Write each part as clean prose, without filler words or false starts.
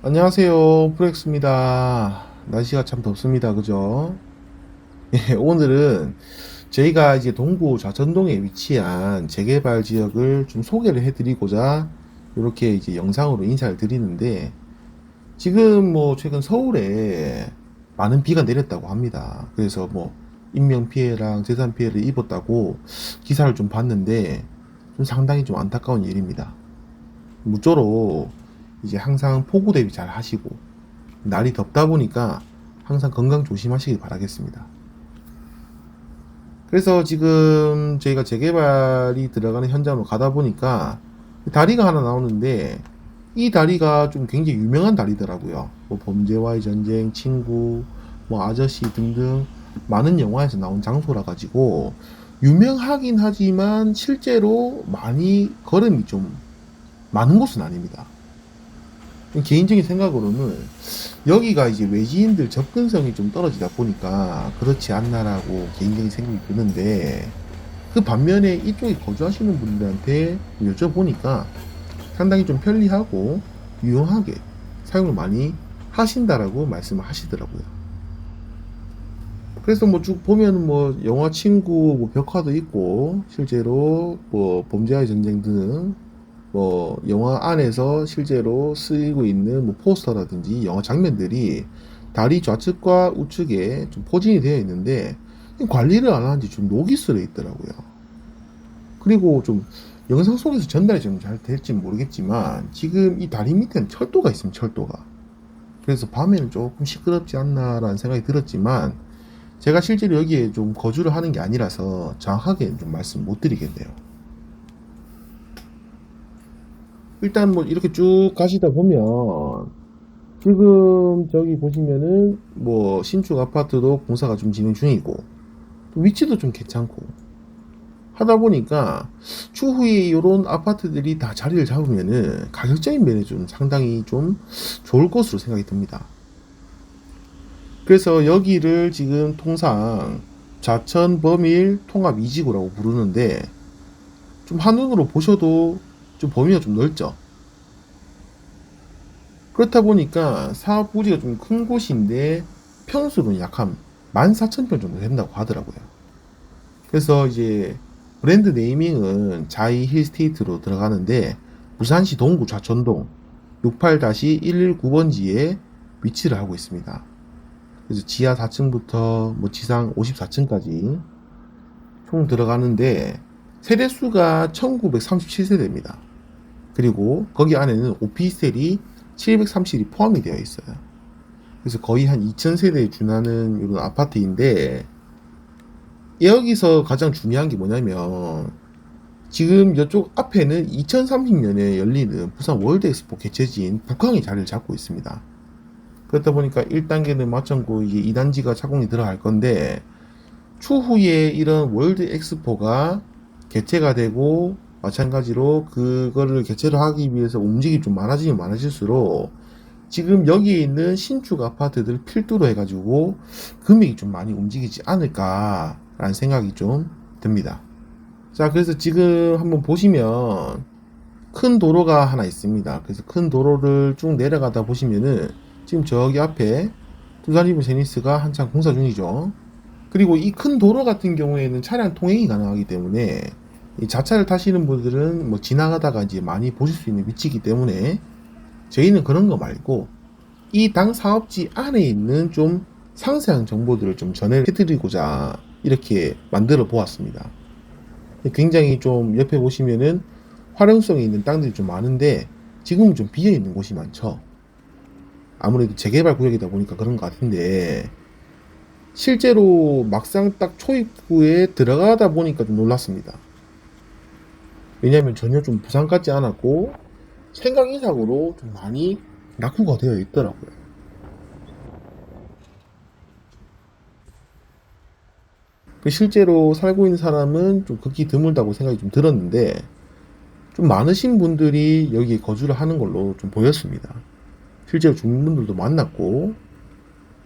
안녕하세요. 프렉스입니다. 날씨가 참 덥습니다. 그죠? 예, 오늘은 저희가 이제 동구 좌천동에 위치한 재개발 지역을 좀 소개를 해드리고자 이렇게 이제 영상으로 인사를 드리는데 지금 뭐 최근 서울에 많은 비가 내렸다고 합니다. 그래서 뭐 인명 피해랑 재산 피해를 입었다고 기사를 좀 봤는데 좀 상당히 좀 안타까운 일입니다. 무쪼록 이제 항상 폭우 대비 잘 하시고 날이 덥다 보니까 항상 건강 조심하시길 바라겠습니다. 그래서 지금 저희가 재개발이 들어가는 현장으로 가다 보니까 다리가 하나 나오는데 이 다리가 좀 굉장히 유명한 다리더라고요. 뭐 범죄와의 전쟁, 친구, 뭐 아저씨 등등 많은 영화에서 나온 장소라 가지고 유명하긴 하지만 실제로 많이 걸음이 좀 많은 곳은 아닙니다. 개인적인 생각으로는 여기가 이제 외지인들 접근성이 좀 떨어지다 보니까 그렇지 않나라고 개인적인 생각이 드는데 그 반면에 이쪽에 거주하시는 분들한테 여쭤보니까 상당히 좀 편리하고 유용하게 사용을 많이 하신다라고 말씀을 하시더라고요. 그래서 뭐 쭉 보면 뭐 영화 친구 뭐 벽화도 있고 실제로 뭐 범죄와의 전쟁 등 뭐 영화 안에서 실제로 쓰이고 있는 뭐 포스터라든지 영화 장면들이 다리 좌측과 우측에 좀 포진이 되어 있는데 관리를 안 하는지 좀 녹이 슬어 있더라고요. 그리고 좀 영상 속에서 전달이 좀 잘 될지 모르겠지만 지금 이 다리 밑에는 철도가 있습니다. 철도가. 그래서 밤에는 조금 시끄럽지 않나라는 생각이 들었지만 제가 실제로 여기에 좀 거주를 하는 게 아니라서 정확하게 좀 말씀 못 드리겠네요. 일단 뭐 이렇게 쭉 가시다 보면 지금 저기 보시면은 뭐 신축 아파트도 공사가 좀 진행 중이고 또 위치도 좀 괜찮고 하다 보니까 추후에 이런 아파트들이 다 자리를 잡으면은 가격적인 면에 좀 상당히 좀 좋을 것으로 생각이 듭니다. 그래서 여기를 지금 통상 좌천 범일 통합 이지구라고 부르는데 좀 한눈으로 보셔도 좀 범위가 좀 넓죠. 그렇다 보니까 사업 부지가 좀 큰 곳인데 평수는 약 한 14,000평 정도 된다고 하더라고요. 그래서 이제 브랜드 네이밍은 자이 힐스테이트로 들어가는데 부산시 동구 좌천동 68-119번지에 위치를 하고 있습니다. 그래서 지하 4층부터 뭐 지상 54층까지 총 들어가는데 세대수가 1937세대입니다. 그리고 거기 안에는 오피스텔이 730이 포함이 되어 있어요. 그래서 거의 한 2000세대에 준하는 이런 아파트인데 여기서 가장 중요한 게 뭐냐면 지금 이쪽 앞에는 2030년에 열리는 부산 월드 엑스포 개최지인 북항이 자리를 잡고 있습니다. 그렇다 보니까 1단계는 마쳤고 이제 2단지가 착공이 들어갈 건데 추후에 이런 월드 엑스포가 개최가 되고 마찬가지로 그거를 개최를 하기 위해서 움직임이 좀 많아지면 많아질수록 지금 여기에 있는 신축 아파트들 필두로 해가지고 금액이 좀 많이 움직이지 않을까라는 생각이 좀 듭니다. 자, 그래서 지금 한번 보시면 큰 도로가 하나 있습니다. 그래서 큰 도로를 쭉 내려가다 보시면은 지금 저기 앞에 두산리브 제니스가 한창 공사 중이죠. 그리고 이 큰 도로 같은 경우에는 차량 통행이 가능하기 때문에 이 자차를 타시는 분들은 뭐 지나가다가 이제 많이 보실 수 있는 위치이기 때문에 저희는 그런 거 말고 이 당 사업지 안에 있는 좀 상세한 정보들을 좀 전해드리고자 이렇게 만들어 보았습니다. 굉장히 좀 옆에 보시면은 활용성이 있는 땅들이 좀 많은데 지금은 좀 비어 있는 곳이 많죠. 아무래도 재개발 구역이다 보니까 그런 것 같은데 실제로 막상 딱 초입구에 들어가다 보니까 좀 놀랐습니다. 왜냐면 전혀 좀 부산 같지 않았고 생각 이상으로 좀 많이 낙후가 되어 있더라고요. 실제로 살고 있는 사람은 좀 극히 드물다고 생각이 좀 들었는데 좀 많으신 분들이 여기에 거주를 하는 걸로 좀 보였습니다. 실제로 주민분들도 만났고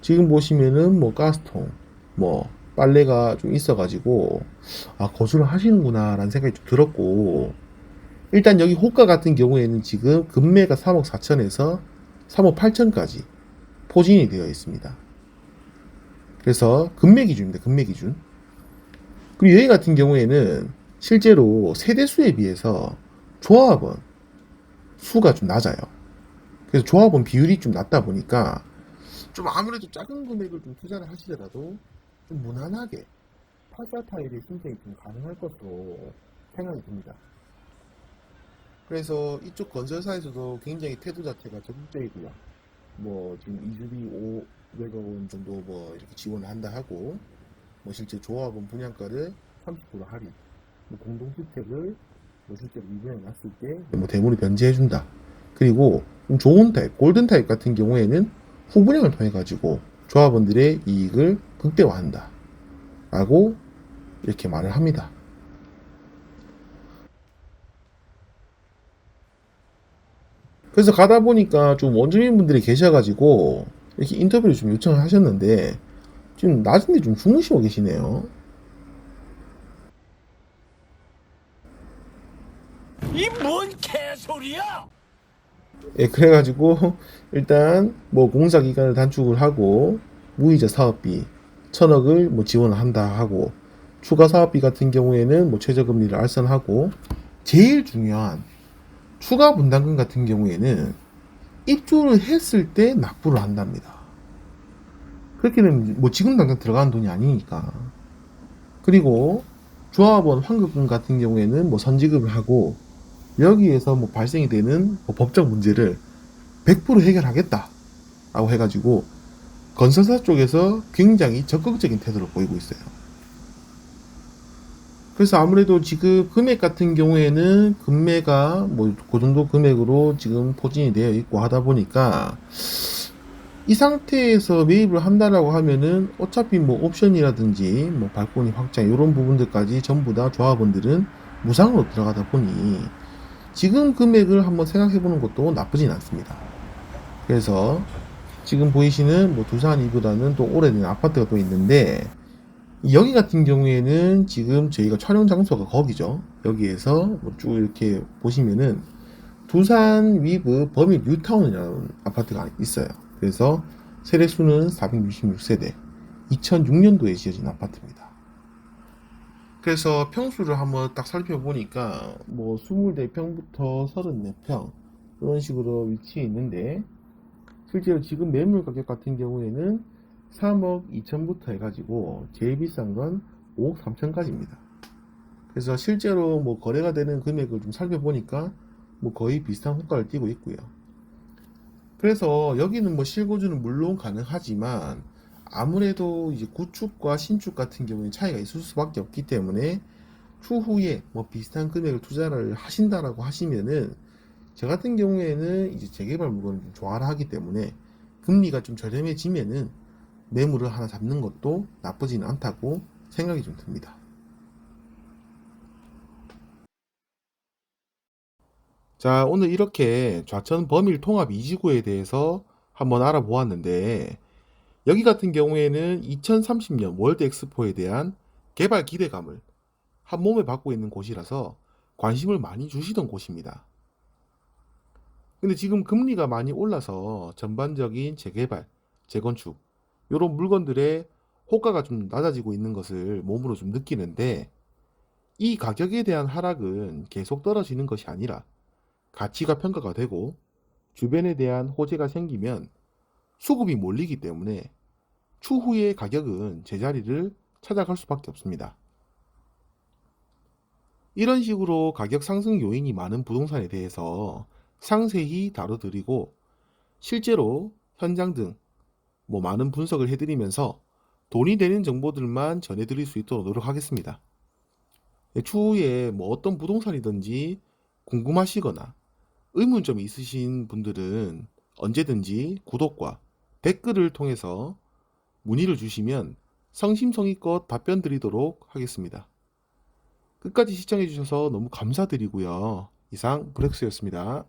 지금 보시면은 뭐 가스통, 뭐 빨래가 좀 있어가지고 아 거주를 하시는구나 라는 생각이 좀 들었고 일단 여기 호가 같은 경우에는 지금 금매가 3억 4천에서 3억 8천까지 포진이 되어 있습니다. 그래서 금매 기준입니다. 금매 기준. 그리고 여기 같은 경우에는 실제로 세대수에 비해서 조합원 수가 좀 낮아요. 그래서 조합원 비율이 좀 낮다 보니까 좀 아무래도 작은 금액을 좀 투자를 하시더라도 좀 무난하게 8사 타입의 신청이 좀 가능할 것으로 생각이 듭니다. 그래서 이쪽 건설사에서도 굉장히 태도 자체가 적극적이고요. 뭐 지금 이주비 500억 원 정도 뭐 이렇게 지원을 한다 하고, 뭐 실제 조합원 분양가를 30% 할인, 뭐 공동주택을 뭐 실제로 미분양 났을 때 뭐 대물을 변제해준다. 그리고 좀 좋은 타입, 골든 타입 같은 경우에는 후분양을 통해 가지고 조합원들의 이익을 극대화한다. 라고 이렇게 말을 합니다. 그래서 가다 보니까 좀 원주민 분들이 계셔가지고 이렇게 인터뷰를 좀 요청을 하셨는데 지금 낮은데 좀 주무시고 계시네요. 이 뭔 개소리야! 예, 그래가지고 일단 뭐 공사 기간을 단축을 하고 무이자 사업비 1,000억을 뭐 지원을 한다 하고, 추가 사업비 같은 경우에는 뭐 최저금리를 알선하고, 제일 중요한 추가 분담금 같은 경우에는 입주를 했을 때 납부를 한답니다. 그렇게 되면 뭐 지금 당장 들어가는 돈이 아니니까. 그리고 조합원 환급금 같은 경우에는 뭐 선지급을 하고, 여기에서 뭐 발생이 되는 뭐 법적 문제를 100% 해결하겠다 라고 해가지고 건설사 쪽에서 굉장히 적극적인 태도를 보이고 있어요. 그래서 아무래도 지금 금액 같은 경우에는 금매가 뭐 그 정도 금액으로 지금 포진이 되어 있고 하다 보니까 이 상태에서 매입을 한다라고 하면은 어차피 뭐 옵션이라든지 뭐 발코니 확장 이런 부분들까지 전부 다 조합원들은 무상으로 들어가다 보니 지금 금액을 한번 생각해 보는 것도 나쁘진 않습니다. 그래서 지금 보이시는 뭐 두산 이보다는 또 오래된 아파트가 또 있는데, 여기 같은 경우에는 지금 저희가 촬영 장소가 거기죠. 여기에서 뭐쭉 이렇게 보시면은 두산 위브 범일 뉴타운이라는 아파트가 있어요. 그래서 세대수는 466세대, 2006년도에 지어진 아파트입니다. 그래서 평수를 한번 딱 살펴보니까 뭐 24평부터 34평 이런 식으로 위치해 있는데, 실제로 지금 매물 가격 같은 경우에는 3억 2천부터 해가지고 제일 비싼 건 5억 3천까지입니다. 그래서 실제로 뭐 거래가 되는 금액을 좀 살펴보니까 뭐 거의 비슷한 호가를 띠고 있고요. 그래서 여기는 뭐 실거주는 물론 가능하지만 아무래도 이제 구축과 신축 같은 경우는 차이가 있을 수밖에 없기 때문에 추후에 뭐 비슷한 금액을 투자를 하신다라고 하시면은, 저 같은 경우에는 이제 재개발 물건을 좀 좋아를 하기 때문에 금리가 좀 저렴해지면은 매물을 하나 잡는 것도 나쁘지는 않다고 생각이 좀 듭니다. 자, 오늘 이렇게 좌천 범일 통합 이지구에 대해서 한번 알아보았는데, 여기 같은 경우에는 2030년 월드 엑스포에 대한 개발 기대감을 한 몸에 받고 있는 곳이라서 관심을 많이 주시던 곳입니다. 근데 지금 금리가 많이 올라서 전반적인 재개발, 재건축 이런 물건들의 호가가 좀 낮아지고 있는 것을 몸으로 좀 느끼는데, 이 가격에 대한 하락은 계속 떨어지는 것이 아니라 가치가 평가가 되고 주변에 대한 호재가 생기면 수급이 몰리기 때문에 추후에 가격은 제자리를 찾아갈 수밖에 없습니다. 이런 식으로 가격 상승 요인이 많은 부동산에 대해서 상세히 다뤄드리고, 실제로 현장 등 뭐 많은 분석을 해드리면서 돈이 되는 정보들만 전해드릴 수 있도록 노력하겠습니다. 추후에 뭐 어떤 부동산이든지 궁금하시거나 의문점이 있으신 분들은 언제든지 구독과 댓글을 통해서 문의를 주시면 성심성의껏 답변 드리도록 하겠습니다. 끝까지 시청해 주셔서 너무 감사드리고요. 이상 브렉스였습니다.